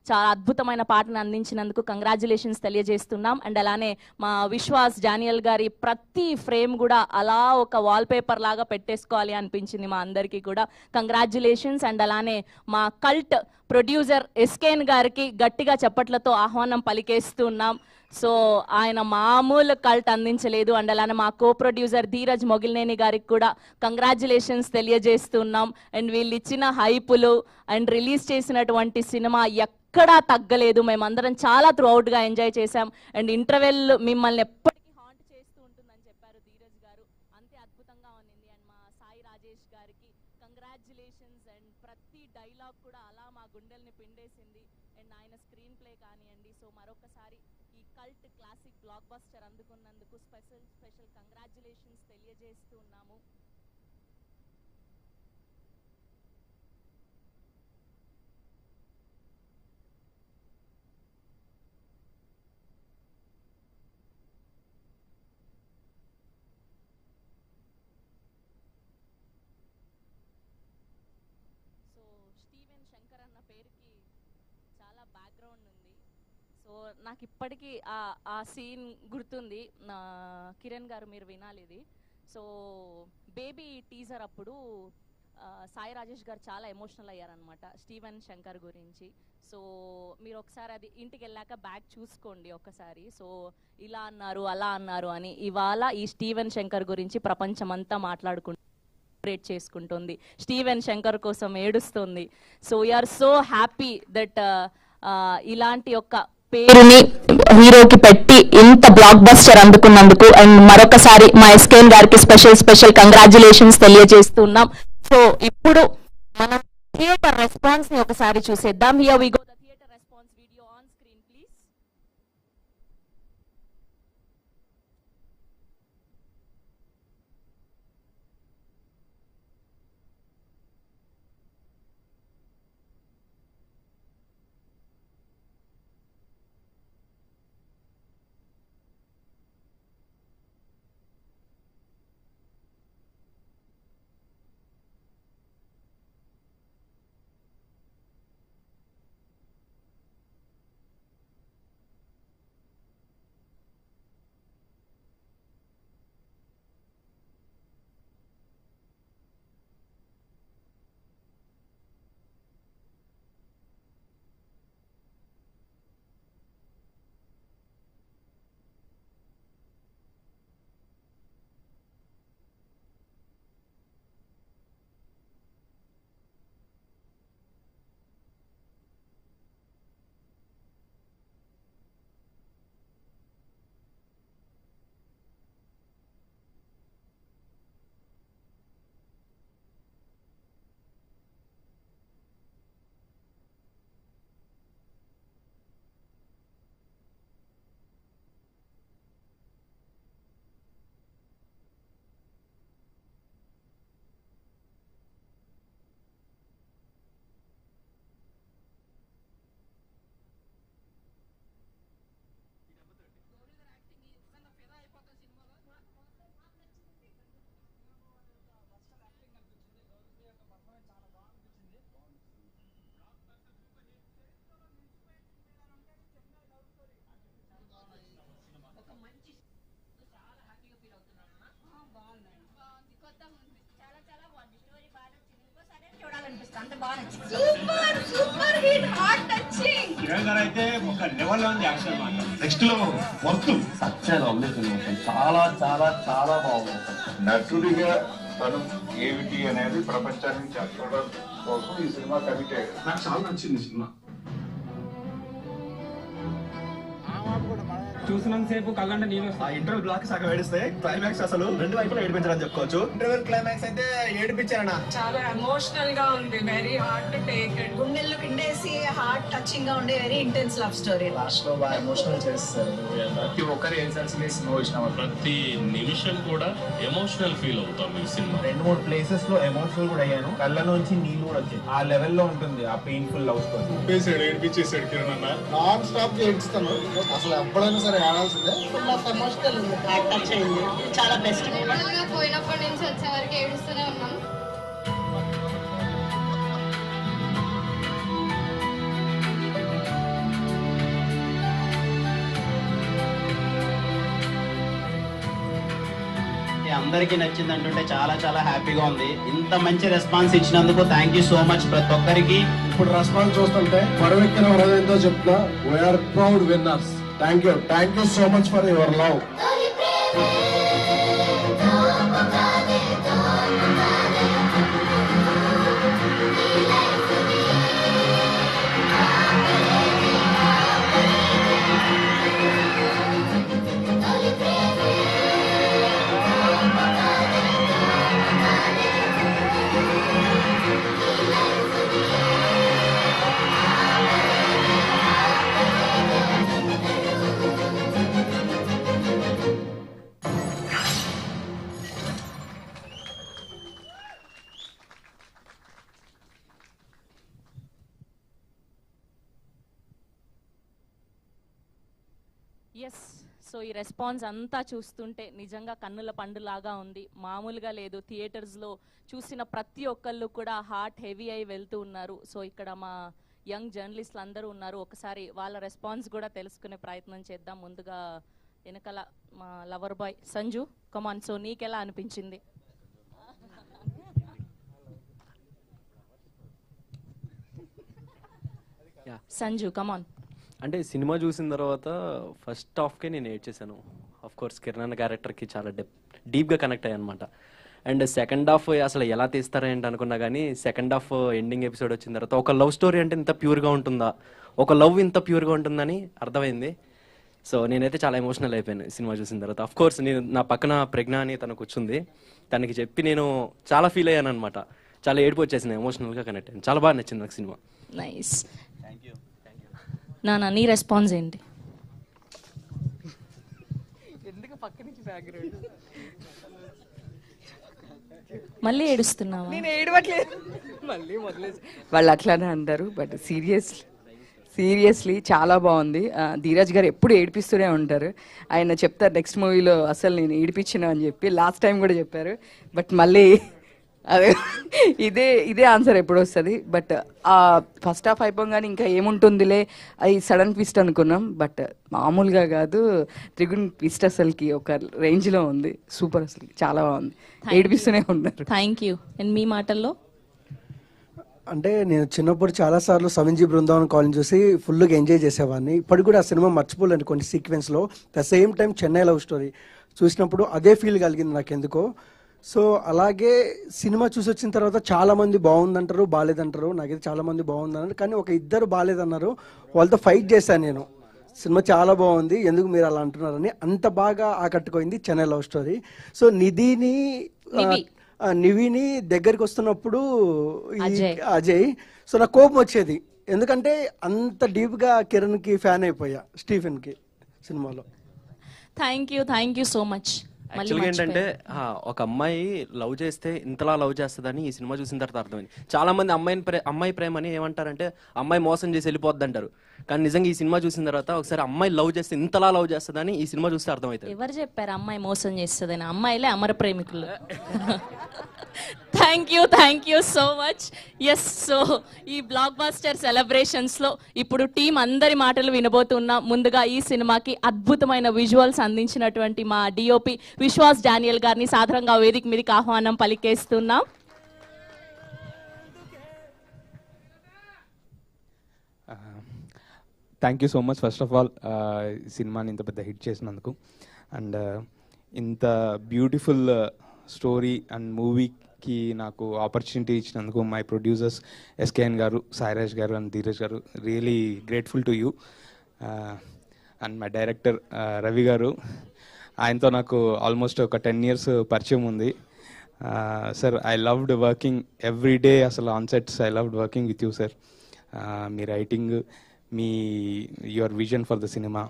చాలా అద్భుతమైన పాటను అందించినందుకు కంగ్రాచులేషన్స్ తెలియజేస్తున్నాం. అండ్ అలానే మా విశ్వాస్ డానియల్ గారి ప్రతి ఫ్రేమ్ కూడా అలా ఒక వాల్పేపర్ లాగా పెట్టేసుకోవాలి అనిపించింది మా అందరికీ కూడా. కంగ్రాచులేషన్స్. అండ్ అలానే మా కల్ట్ ప్రొడ్యూసర్ ఎస్కేన్ గారికి గట్టిగా చప్పట్లతో ఆహ్వానం పలికేస్తున్నాం. సో ఆయన మామూలు కల్ట్ అందించలేదు. అండ్ అలానే మా కో ప్రొడ్యూసర్ ధీరజ్ మొగిలినేని గారికి కూడా కంగ్రాచులేషన్స్ తెలియజేస్తున్నాం. అండ్ వీళ్ళు ఇచ్చిన హైపులు అండ్ రిలీజ్ చేసినటువంటి సినిమా ఎక్కడా తగ్గలేదు. మేమందరం చాలా త్రూఅవుట్గా ఎంజాయ్ చేశాం. అండ్ ఇంటర్వెల్ మిమ్మల్ని ఎప్పటికీ హాంట్ చేస్తూ ఉంటుందని చెప్పారు ధీరజ్ గారు, అంతే అద్భుతంగా ఉన్నింది. అండ్ మా సాయి రాజేష్ గారికి కంగ్రాచులేషన్స్. అండ్ ప్రతి డైలాగ్ కూడా అలా మా గుండెల్ని పిండేసింది. అండ్ ఆయన స్క్రీన్ ప్లే కానివ్వండి. సో మరొకసారి ఈ కల్ట్ క్లాసిక్ బ్లాక్ బస్టర్ అందుకున్నందుకు స్పెషల్ కంగ్రాచులేషన్స్ తెలియజేస్తున్నాము. సో స్టీవెన్ శంకర్ అన్న పేరుకి చాలా బ్యాక్గ్రౌండ్ ఉంది. సో నాకు ఇప్పటికీ ఆ సీన్ గుర్తుంది. కిరణ్ గారు మీరు వినాలి ఇది. సో బేబీ టీజర్ అప్పుడు సాయి రాజేష్ గారు చాలా ఎమోషనల్ అయ్యారనమాట స్టీవెన్ శంకర్ గురించి. సో మీరు ఒకసారి అది ఇంటికి వెళ్ళాక బ్యాక్ చూసుకోండి ఒకసారి. సో ఇలా అన్నారు అలా అన్నారు అని ఇవాళ ఈ స్టీవెన్ శంకర్ గురించి ప్రపంచమంతా చేసుకుంటుంది. స్టీవెన్ శంకర్ కోసం ఏడుస్తుంది. So we're so happy that ఇలాంటి ఒక పేరుని హీరోకి పెట్టి ఇంత బ్లాక్ బస్టర్ అందుకున్నందుకు. అండ్ మరొకసారి మా ఎస్కేన్ గారికి స్పెషల్ కంగ్రాచులేషన్స్ తెలియజేస్తున్నాం. సో ఇప్పుడు మనం థియేటర్ రెస్పాన్స్ ని ఒకసారి చూసేద్దాం. Here we go the theatre response video on screen please. Super hit heart touching. Kiran గారు అయితే ఒక లెవెల్ లో ఉంది యాక్షన్ మాట. నెక్స్ట్ లో వర్క్ సత్యాలు అవ్వలేదు. చాలా చాలా చాలా బాగుంది. నటుడిగా తను ఏమిటి అనేది ప్రపంచానికి చెప్పడం కోసం ఈ సినిమా కమిట్ అయ్యాడు. నాకు చాలా నచ్చింది సినిమా. చూసినంతసేపు కళ్ళంటే నేను ఆ ఇంటర్వెల్ బ్లాక్ సగం ఏడిస్తే క్లైమాక్స్ అసలు రెండు వైపులా ఏడిపించారని చెప్పుకోవచ్చు. ఇంటర్వెల్ క్లైమాక్స్ అయితే ఏడిపించారన్న. చాలా ఎమోషనల్ గా ఉంది. Very hard to take it. గుండెల్లో పిండేసి హార్ట్ టచింగ్ గా ఉండే very intense love story. Last లో బాగా ఎమోషనల్ చేస్తారు. ప్రతి ఒక్కరు వేసాల్సిన సినిమా వచ్చిన ప్రతి నిమిషం కూడా ఎమోషనల్ ఫీల్ అవుతాం ఈ సినిమా. 2-3 ప్లేసెస్ లో ఎమోషనల్ కూడా అయ్యాను. కళ్ళ నుంచి నీళ్ళు కూడా వచ్చాయి. ఆ లెవెల్లో ఉంటుంది ఆ పెయిన్ఫుల్ లవ్ స్టోరీ. ఏడిపించేసాడు కిరణ్ అన్న. నాన్ స్టాప్ ఏడుస్తాను. అసలు ఎప్పుడైనా సరే ఆడాల్సిందే. ఎమోషనల్ ఉంది, హార్ట్ టచ్ అయింది. చాలా బెస్ట్ పోయినప్పటి నుంచి వచ్చే వరకు ఏడుస్తూనే ఉన్నాం. అందరికీ నచ్చింది అంటుంటే చాలా చాలా హ్యాపీగా ఉంది. ఇంత మంచి రెస్పాన్స్ ఇచ్చినందుకు థ్యాంక్ యూ సో మచ్ ప్రతి ఒక్కరికి. ఇప్పుడు రెస్పాన్స్ చూస్తుంటే పరువెక్కిన హృదయంతో చెప్తున్నా, we're proud winners. Thank you so much for your love. Yes, so ఈ రెస్పాన్స్ అంతా చూస్తుంటే నిజంగా కన్నుల పండులాగా ఉంది, మామూలుగా లేదు. థియేటర్స్లో చూసిన ప్రతి ఒక్కళ్ళు కూడా హార్ట్ హెవీ అయి వెళ్తూ ఉన్నారు. సో ఇక్కడ మా యంగ్ జర్నలిస్టులు అందరూ ఉన్నారు, ఒకసారి వాళ్ళ రెస్పాన్స్ కూడా తెలుసుకునే ప్రయత్నం చేద్దాం. ముందుగా వెనకాల మా లవర్ బాయ్ సంజు, కమాన్. సో నీకెలా అనిపించింది? సంజు కమాన్. అంటే సినిమా చూసిన తర్వాత ఫస్ట్ హాఫ్కే నేను ఏడ్చేసాను. ఆఫ్ కోర్స్ కిరణ్ క్యారెక్టర్కి చాలా డీప్గా కనెక్ట్ అయ్యాను అనమాట. అండ్ సెకండ్ హాఫ్ అసలు ఎలా తీస్తారేంటి అనుకున్నా కానీ సెకండ్ హాఫ్ ఎండింగ్ ఎపిసోడ్ వచ్చిన తర్వాత ఒక లవ్ స్టోరీ అంటే ఇంత ప్యూర్గా ఉంటుందా, ఒక లవ్ ఇంత ప్యూర్గా ఉంటుందని అర్థమైంది. సో నేనైతే చాలా ఎమోషనల్ అయిపోయాను సినిమా చూసిన తర్వాత. ఆఫ్ కోర్స్ నేను నా పక్కన ప్రజ్ఞ అని తను కూర్చుంది, తనకి చెప్పి నేను చాలా ఫీల్ అయ్యాను అనమాట. చాలా ఏడుపు వచ్చేసింది, ఎమోషనల్గా కనెక్ట్ అయ్యాను. చాలా బాగా నచ్చింది నాకు సినిమా. నైస్. నానా నీ రెస్పాన్స్ ఏంటి? మళ్ళీ ఏడుస్తున్నావా? నేను ఏడవట్లేదు, మళ్ళీ మొదలేసి వాళ్ళు అట్లానే అంటారు. బట్ సీరియస్లీ చాలా బాగుంది. ధీరజ్ గారు ఎప్పుడు ఏడిపిస్తూనే ఉంటారు. ఆయన చెప్తారు నెక్స్ట్ మూవీలో అసలు నేను ఏడిపించిన అని చెప్పి, లాస్ట్ టైం కూడా చెప్పారు. బట్ మళ్ళీ అదే ఇదే ఆన్సర్ ఎప్పుడు వస్తుంది. బట్ ఫస్ట్ హాఫ్ అయిపోగానే ఇంకా ఏముంటుందిలే అది సడన్ ట్విస్ట్ అనుకున్నాం. బట్ మామూలుగా కాదు, త్రిగుణ్ ట్విస్ట్ అసలుకి ఒక రేంజ్లో ఉంది. సూపర్, అసలు చాలా బాగుంది, ఏడిపిస్తూనే ఉన్నారు. Thank you. అండ్ మీ మాటల్లో? అంటే నేను చిన్నప్పుడు చాలాసార్లు 7G బృందావన్ కాలనీ చూసి ఫుల్గా ఎంజాయ్ చేసేవాడిని. ఇప్పటికి కూడా ఆ సినిమా మర్చిపోలేను కొన్ని సీక్వెన్స్లో. The same time Chennai love story చూసినప్పుడు అదే ఫీల్ కలిగింది నాకు ఎందుకో. సో అలాగే సినిమా చూసి వచ్చిన తర్వాత చాలామంది బాగుందంటారు, బాగాలేదంటారు. నాకైతే చాలామంది బాగుందన్నారు, కానీ ఒక ఇద్దరు బాగాలేదన్నారు. వాళ్ళతో ఫైట్ చేశాను నేను. సినిమా చాలా బాగుంది, ఎందుకు మీరు అలా అంటున్నారని. అంత బాగా ఆకట్టుకోయింది చెన్నై లవ్ స్టోరీ. సో నివిని దగ్గరికి వస్తున్నప్పుడు అజయ్, సో నాకు కోపం వచ్చేది, ఎందుకంటే అంత డీప్గా కిరణ్కి ఫ్యాన్ అయిపోయా, స్టీఫెన్కి సినిమాలో. Thank you so much. యాక్చువల్గా ఏంటంటే ఒక అమ్మాయి లవ్ చేస్తే ఇంతలా లవ్ చేస్తుందని ఈ సినిమా చూసిన తర్వాత అర్థమైంది. చాలా మంది అమ్మాయి ప్రేమ అని ఏమంటారంటే అమ్మాయి మోసం చేసి వెళ్ళిపోద్ది అంటారు. కానీ నిజంగా ఈ సినిమా చూసిన తర్వాత ఒకసారి అమ్మాయి లవ్ చేస్తే ఇంతలా లవ్ చేస్తుందని ఈ సినిమా చూస్తే అర్థమవుతుంది. ఎవరు చెప్పారు అమ్మాయి మోసం చేస్తుందని? అమ్మాయిలే అమర ప్రేమికులు. Thank you so much. Yes, so ఈ బ్లాక్ బస్టర్ సెలబ్రేషన్స్ లో ఇప్పుడు టీం అందరి మాటలు వినబోతున్నాం. ముందుగా ఈ సినిమాకి అద్భుతమైన విజువల్స్ అందించినటువంటి మా డిఓపి విశ్వాస్ డానియల్ గారిని సాధారణంగా వేదిక మీదకి ఆహ్వానం పలికేస్తున్నాం. Thank you so much first of all సినిమాని ఇంత పెద్ద హిట్ చేసినందుకు. అండ్ ఇంత బ్యూటిఫుల్ స్టోరీ అండ్ మూవీకి నాకు ఆపర్చునిటీ ఇచ్చినందుకు మై ప్రొడ్యూసర్స్ ఎస్కేఎన్ గారు, సాయిరాజ్ గారు అండ్ ధీరజ్ గారు, really grateful to you. And my director Ravi గారు, ఆయనతో నాకు ఆల్మోస్ట్ ఒక 10 years పరిచయం ఉంది. Sir, I loved working every day, అసలు on sets I loved working with you sir. మీ writing, your vision for the cinema,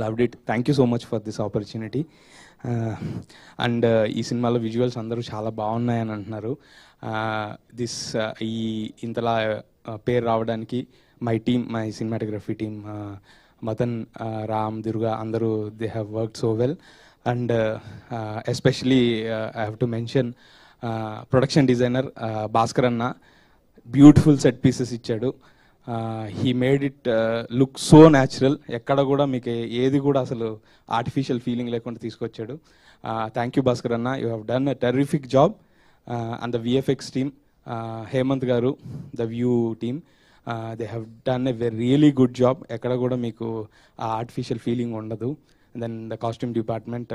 loved it. Thank you so much for this opportunity. And ఈ సినిమాలో visuals అందరూ చాలా బాగున్నాయని అంటున్నారు. ఈ ఇంతలా పేరు రావడానికి my cinematography team, Madan, Ram, Durga, అందరూ they have worked so well. And especially I have to mention production designer Bhaskar అన్న, బ్యూటిఫుల్ సెట్ పీసెస్ ఇచ్చాడు. He made it look so natural. ఎక్కడ కూడా మీకు ఏది కూడా అసలు ఆర్టిఫిషియల్ ఫీలింగ్ లేకుండా తీసుకొచ్చాడు. థ్యాంక్ యూ భాస్కర్ అన్న, you have done a terrific job. And the VFX team, Hemanth గారు, the view team, they have done a really good job. ఎక్కడ కూడా మీకు ఆ ఆర్టిఫిషియల్ ఫీలింగ్ ఉండదు. Then the costume department,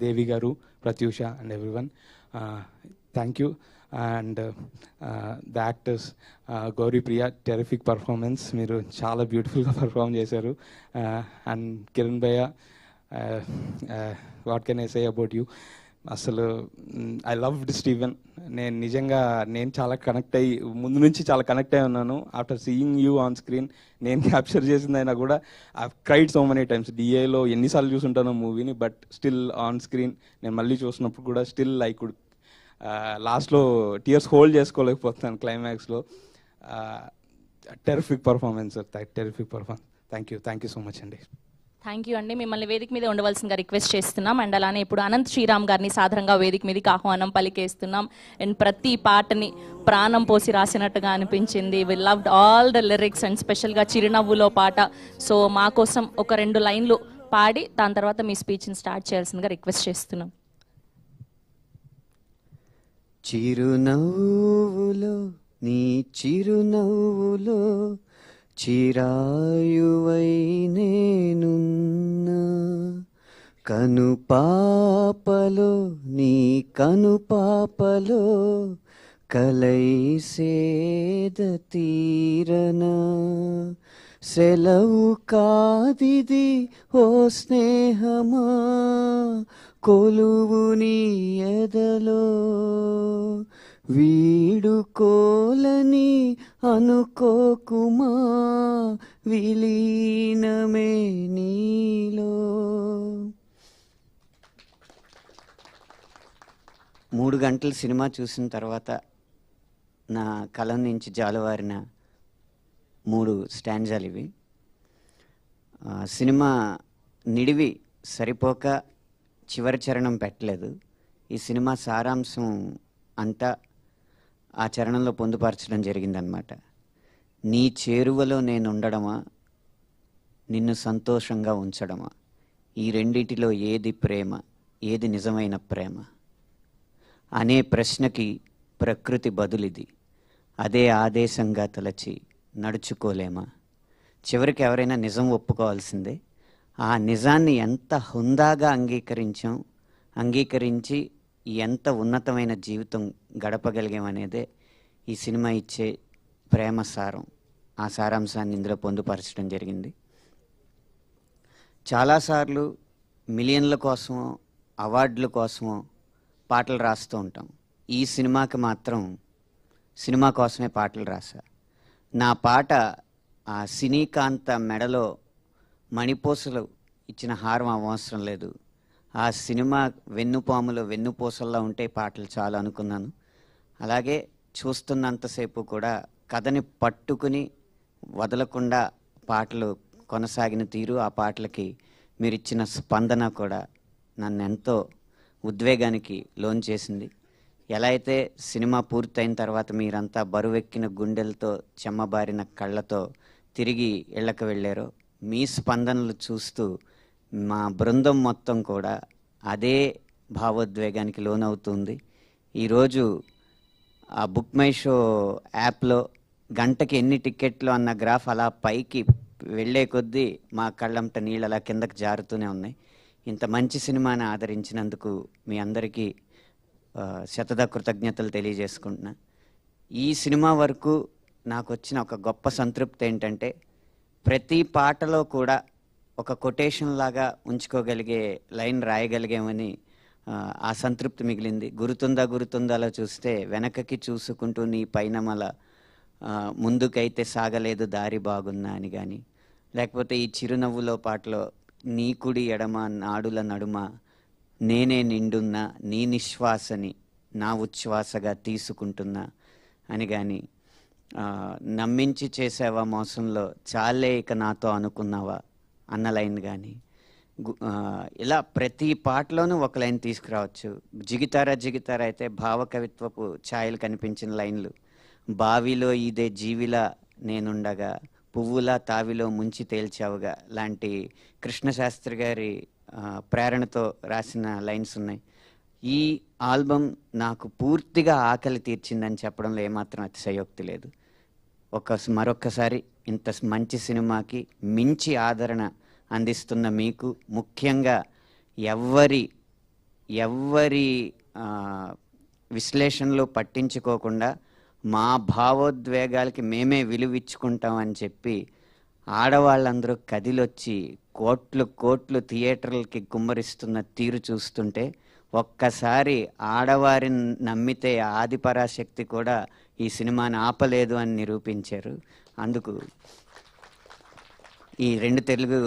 Devi గారు, Pratyusha and everyone, thank you. And the actors, Gauri Priya, terrific performance, మీరు చాలా బ్యూటిఫుల్గా పర్ఫామ్ చేశారు. అండ్ కిరణ్ భయ్య, what can I say about you, అసలు ఐ లవ్డ్ స్టీవెన్. నేను నిజంగా చాలా కనెక్ట్ అయ్యి, ముందు నుంచి చాలా కనెక్ట్ అయి ఉన్నాను. After seeing you on screen, నేను క్యాప్చర్ చేసిందైనా కూడా I cried so many times. డిఏలో ఎన్నిసార్లు చూసుంటాను మూవీని, బట్ స్టిల్ ఆన్ స్క్రీన్ నేను మళ్ళీ చూసినప్పుడు కూడా స్టిల్ ఐ కుడ్ లాస్ట్లో టీయర్స్ హోల్డ్ చేసుకోలేకపోతున్నాను క్లైమాక్స్లో. Terrific performance sir, terrific performance. Thank you so much అండి. థ్యాంక్ యూ అండి. మిమ్మల్ని వేదిక మీద ఉండవలసిందిగా రిక్వెస్ట్ చేస్తున్నాం. అండ్ అలానే ఇప్పుడు అనంత్ శ్రీరామ్ గారిని సాధారణంగా వేదిక మీదకి ఆహ్వానం పలికేస్తున్నాం. అండ్ ప్రతి పాటని ప్రాణం పోసి రాసినట్టుగా అనిపించింది. We loved all the lyrics and స్పెషల్గా చిరునవ్వులో పాట. సో మా కోసం ఒక 2 లైన్లు పాడి దాని తర్వాత మీ స్పీచ్ని స్టార్ట్ చేయాల్సిందిగా రిక్వెస్ట్ చేస్తున్నాం. చిరునవ్వులో నీ చిరునవ్వులో చిరాయువై నేనున్నా, కనుపాపలో నీ కనుపాపలో కలై సేద తీరనా, సెలవు కాదిది ఓ స్నేహమా, కొలువు నీ ఎదలో, వీడుకోలని అనుకోకుమా, విలీనమే నీలో. 3 గంటల సినిమా చూసిన తర్వాత నా కలం నుంచి జాలువారిన 3 స్టాంజాలు ఇవి. సినిమా నిడివి సరిపోక చివరి చరణం పెట్టలేదు. ఈ సినిమా సారాంశం అంతా ఆ చరణంలో పొందుపరచడం జరిగిందనమాట. నీ చేరువలో నేను ఉండడమా, నిన్ను సంతోషంగా ఉంచడమా, ఈ రెండిటిలో ఏది ప్రేమ, ఏది నిజమైన ప్రేమ అనే ప్రశ్నకి ప్రకృతి బదులిది. అదే ఆదేశంగా తలచి నడుచుకోలేమా. చివరికి ఎవరైనా నిజం ఒప్పుకోవాల్సిందే. ఆ నిజాన్ని ఎంత హుందాగా అంగీకరించి ఎంత ఉన్నతమైన జీవితం గడపగలిగామనేదే ఈ సినిమా ఇచ్చే ప్రేమ సారం. ఆ సారాంశాన్ని ఇందులో పొందుపరచడం జరిగింది. చాలాసార్లు మిలియన్ల కోసమో అవార్డుల కోసమో పాటలు రాస్తూ ఉంటాం. ఈ సినిమాకి మాత్రం సినిమా కోసమే పాటలు రాసా. నా పాట ఆ సినీకాంత మెడలో మణిపూసలు ఇచ్చిన హారం అవసరం లేదు. ఆ సినిమా వెన్నుపాములో వెన్నుపూసల్లో ఉంటే పాటలు చాలా అనుకున్నాను. అలాగే చూస్తున్నంతసేపు కూడా కథని పట్టుకుని వదలకుండా పాటలు కొనసాగిన తీరు, ఆ పాటలకి మీరు ఇచ్చిన స్పందన కూడా నన్ను ఎంతో ఉద్వేగానికి లోన్ చేసింది. ఎలా అయితే సినిమా పూర్తయిన తర్వాత మీరంతా బరువెక్కిన గుండెలతో చెమ్మబారిన కళ్ళతో తిరిగి ఇళ్ళకి వెళ్ళారో, మీ స్పందనలు చూస్తూ మా బృందం మొత్తం కూడా అదే భావోద్వేగానికి లోనవుతుంది. ఈరోజు ఆ బుక్ మై షో యాప్లో గంటకి ఎన్ని టికెట్లు అన్న గ్రాఫ్ అలా పైకి వెళ్ళే కొద్దీ మా కళ్ళంట నీళ్ళు అలా కిందకి జారుతూనే ఉన్నాయి. ఇంత మంచి సినిమాని ఆదరించినందుకు మీ అందరికీ శతద కృతజ్ఞతలు తెలియజేసుకుంటున్నా. ఈ సినిమా వరకు నాకు వచ్చిన ఒక గొప్ప సంతృప్తి ఏంటంటే, ప్రతి పాటలో కూడా ఒక కొటేషన్ లాగా ఉంచుకోగలిగే లైన్ రాయగలిగామని ఆ సంతృప్తి మిగిలింది. గురుతుందాలో చూస్తే వెనకకి చూసుకుంటూ నీ పైన మల ముందుకైతే సాగలేదు దారి బాగున్నా అని కానీ, లేకపోతే ఈ చిరునవ్వులో పాటలో నీ కుడి ఎడమ నాడుల నడుమ నేనే నిండున్నా నీ నిశ్వాసని నా ఉచ్ఛ్వాసగా తీసుకుంటున్నా అని కానీ, నమ్మించి చేసావా మోసంలో చాలే ఇక నాతో అనుకున్నావా అన్న లైన్ కానీ, ఇలా ప్రతి పాటలోనూ ఒక లైన్ తీసుకురావచ్చు. జిగితారా అయితే భావకవిత్వపు ఛాయలు కనిపించిన లైన్లు, బావిలో ఇదే జీవిలా నేనుండగా, పువ్వులా తావిలో ముంచి తేల్చావుగా లాంటి కృష్ణశాస్త్రి గారి ప్రేరణతో రాసిన లైన్స్ ఉన్నాయి. ఈ ఆల్బమ్ నాకు పూర్తిగా ఆకలి తీర్చిందని చెప్పడంలో ఏమాత్రం అతిశయోక్తి లేదు. మరొక్కసారి ఇంత మంచి సినిమాకి మించి ఆదరణ అందిస్తున్న మీకు, ముఖ్యంగా ఎవ్వరి విశ్లేషణలో పట్టించుకోకుండా మా భావోద్వేగాలకి మేమే విలువిచ్చుకుంటామని చెప్పి ఆడవాళ్ళందరూ కదిలొచ్చి కోట్లు థియేటర్లకి గుమ్మరిస్తున్న తీరు చూస్తుంటే, ఒక్కసారి ఆడవారిని నమ్మితే ఆదిపరాశక్తి కూడా ఈ సినిమాని ఆపలేదు అని నిరూపించారు. అందుకు ఈ 2 తెలుగు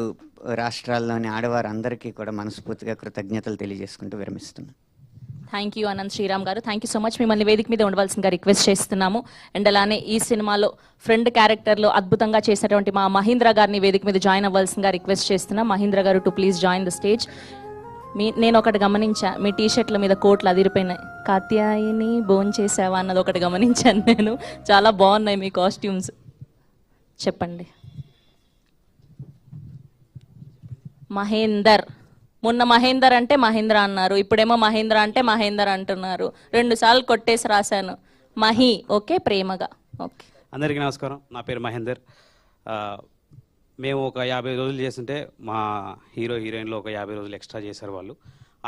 రాష్ట్రాల్లోని ఆడవారందరికీ కూడా మనస్ఫూర్తిగా కృతజ్ఞతలు తెలియజేసుకుంటూ విరమిస్తున్నాను. థ్యాంక్ యూ అనంత్ శ్రీరామ్ గారు, థ్యాంక్ యూ సో మచ్. మిమ్మల్ని వేదిక మీద ఉండవలసిందిగా రిక్వెస్ట్ చేస్తున్నాము. అండ్ అలానే ఈ సినిమాలో ఫ్రెండ్ క్యారెక్టర్లో అద్భుతంగా చేసినటువంటి మా మహేంద్ర గారిని వేదిక మీద జాయిన్ అవ్వాల్సిందిగా రిక్వెస్ట్ చేస్తున్నాం. మహేంద్ర గారు to please join the stage. నేను ఒకటి గమనించా, మీ టీషర్ట్ల మీద కోట్లు అదిరిపోయినాయి. కాత్యాయిని భోంచేసావా అన్నది ఒకటి గమనించాను నేను. చాలా బాగున్నాయి మీ కాస్ట్యూమ్స్. చెప్పండి. మహేందర్, మొన్న మహేందర్ అంటే మహేంద్ర అన్నారు, ఇప్పుడేమో మహేంద్ర అంటే మహేందర్ అంటున్నారు. 2 సార్లు కొట్టేసి రాశాను. మహి ఓకే, ప్రేమగా ఓకే. అందరికీ నమస్కారం. నా పేరు మహేందర్. మేము ఒక 50 రోజులు చేస్తుంటే మా హీరోయిన్లో ఒక 50 రోజులు ఎక్స్ట్రా చేశారు వాళ్ళు.